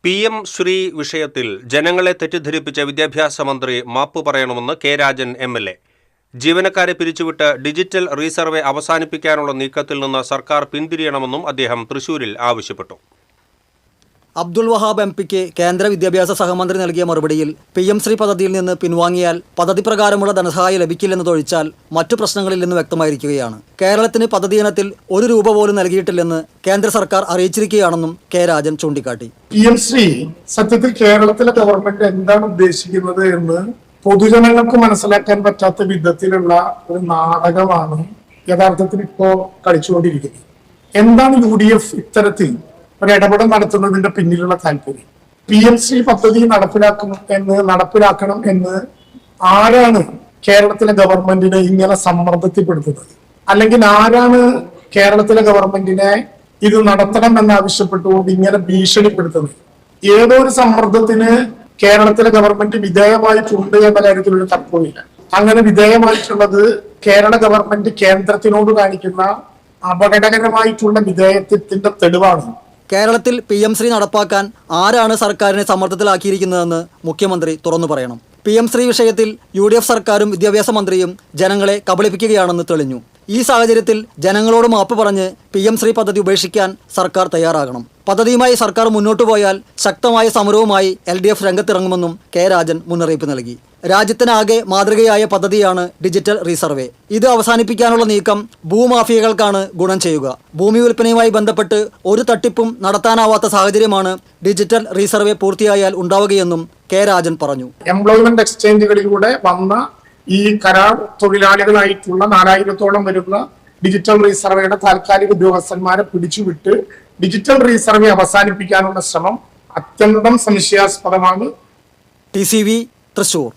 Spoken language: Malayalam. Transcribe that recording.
PM ശ്രീ വിഷയത്തിൽ ജനങ്ങളെ തെറ്റിദ്ധരിപ്പിച്ച വിദ്യാഭ്യാസ മന്ത്രി മാപ്പ് പറയണമെന്ന് കെ രാജൻ MLA. ജീവനക്കാരെ പിരിച്ചുവിട്ട് ഡിജിറ്റൽ റീസർവേ അവസാനിപ്പിക്കാനുള്ള നീക്കത്തിൽ നിന്ന് സർക്കാർ പിന്തിരിയണമെന്നും അദ്ദേഹം തൃശൂരിൽ ആവശ്യപ്പെട്ടു. അബ്ദുൾ വഹാബ് MP-ക്ക് കേന്ദ്ര വിദ്യാഭ്യാസ സഹമന്ത്രി നൽകിയ മറുപടിയിൽ PM ശ്രീ പദ്ധതിയിൽ നിന്ന് പിൻവാങ്ങിയാൽ പദ്ധതി പ്രകാരമുള്ള ധനസഹായം ലഭിക്കില്ലെന്നതൊഴിച്ചാൽ മറ്റു പ്രശ്നങ്ങളില്ലെന്ന് വ്യക്തമായിരിക്കുകയാണ്. കേരളത്തിന് പദ്ധതി ഇനത്തിൽ ഒരു രൂപ പോലും നൽകിയിട്ടില്ലെന്ന് കേന്ദ്ര സർക്കാർ അറിയിച്ചിരിക്കുകയാണെന്നും കെ രാജൻ ചൂണ്ടിക്കാട്ടി. PM ശ്രീ സത്യത്തിൽ കേരളത്തിലെ ഗവൺമെന്റ് എന്താണ് ഉദ്ദേശിക്കുന്നത് എന്ന് പൊതുജനങ്ങൾക്ക് മനസ്സിലാക്കാൻ പറ്റാത്ത വിധത്തിലുള്ള ഒരു നാടകമാണ് യഥാർത്ഥത്തിൽ ഇപ്പോ കളിച്ചുകൊണ്ടിരിക്കുന്നത്. എന്താണ് UDF ഇത്തരത്തിൽ ഒരു ഇടപെടൽ നടത്തുന്നതിന്റെ പിന്നിലുള്ള താല്പര്യം? PM ശ്രീ പദ്ധതി നടപ്പിലാക്കണം എന്ന് ആരാണ് കേരളത്തിലെ ഗവൺമെന്റിനെ ഇങ്ങനെ സമ്മർദ്ദത്തിൽപ്പെടുത്തുന്നത്? അല്ലെങ്കിൽ ആരാണ് കേരളത്തിലെ ഗവൺമെന്റിനെ ഇത് നടത്തണം എന്നാവശ്യപ്പെട്ടുകൊണ്ട് ഇങ്ങനെ ഭീഷണിപ്പെടുത്തുന്നത്? ഏതോ ഒരു സമ്മർദ്ദത്തിന് കേരളത്തിലെ ഗവൺമെന്റ് വിധേയമായിട്ടുണ്ട് എന്ന കാര്യത്തിൽ ഒരു തർക്കമില്ല. അങ്ങനെ വിധേയമായിട്ടുള്ളത് കേരള ഗവൺമെന്റ് കേന്ദ്രത്തിനോട് കാണിക്കുന്ന അപകടകരമായിട്ടുള്ള വിധേയത്വത്തിന്റെ തെളിവാണ്. കേരളത്തിൽ PM ശ്രീ നടപ്പാക്കാൻ ആരാണ് സർക്കാരിനെ സമ്മർദ്ദത്തിലാക്കിയിരിക്കുന്നതെന്ന് മുഖ്യമന്ത്രി തുറന്നു പറയണം. PM ശ്രീ വിഷയത്തിൽ UDF സർക്കാരും വിദ്യാഭ്യാസ മന്ത്രിയും ജനങ്ങളെ കബളിപ്പിക്കുകയാണെന്ന് തെളിഞ്ഞു. ഈ സാഹചര്യത്തിൽ ജനങ്ങളോട് മാപ്പ് പറഞ്ഞ് PM ശ്രീ പദ്ധതി ഉപേക്ഷിക്കാൻ സർക്കാർ തയ്യാറാകണം. പദ്ധതിയുമായി സർക്കാർ മുന്നോട്ടു പോയാൽ ശക്തമായ സമരവുമായി LDF രംഗത്തിറങ്ങുമെന്നും കെ രാജൻ മുന്നറിയിപ്പ് നൽകി. രാജ്യത്തിനാകെ മാതൃകയായ പദ്ധതിയാണ് ഡിജിറ്റൽ റീസർവേ. ഇത് അവസാനിപ്പിക്കാനുള്ള നീക്കം ഭൂമാഫിയകൾക്കാണ് ഗുണം ചെയ്യുക. ഭൂമി വിൽപ്പനയുമായി ബന്ധപ്പെട്ട് ഒരു തട്ടിപ്പും നടത്താനാവാത്ത സാഹചര്യമാണ് ഡിജിറ്റൽ റീസർവേ പൂർത്തിയായാൽ ഉണ്ടാവുകയെന്നും കെ രാജൻ പറഞ്ഞു. എംപ്ലോയ്മെന്റ് എക്സ്ചേഞ്ചുകളിലൂടെ വന്ന ഈ കരാർ തൊഴിലാളികളായിട്ടുള്ള 4000-ഓളം വരുന്ന ഡിജിറ്റൽ റീസർവേയുടെ താൽക്കാലിക ഉദ്യോഗസ്ഥന്മാരെ പിടിച്ചുവിട്ട് ഡിജിറ്റൽ റീസർവേ അവസാനിപ്പിക്കാനുള്ള ശ്രമം അത്യന്തം സംശയാസ്പദമാണ്. TCV തൃശൂർ.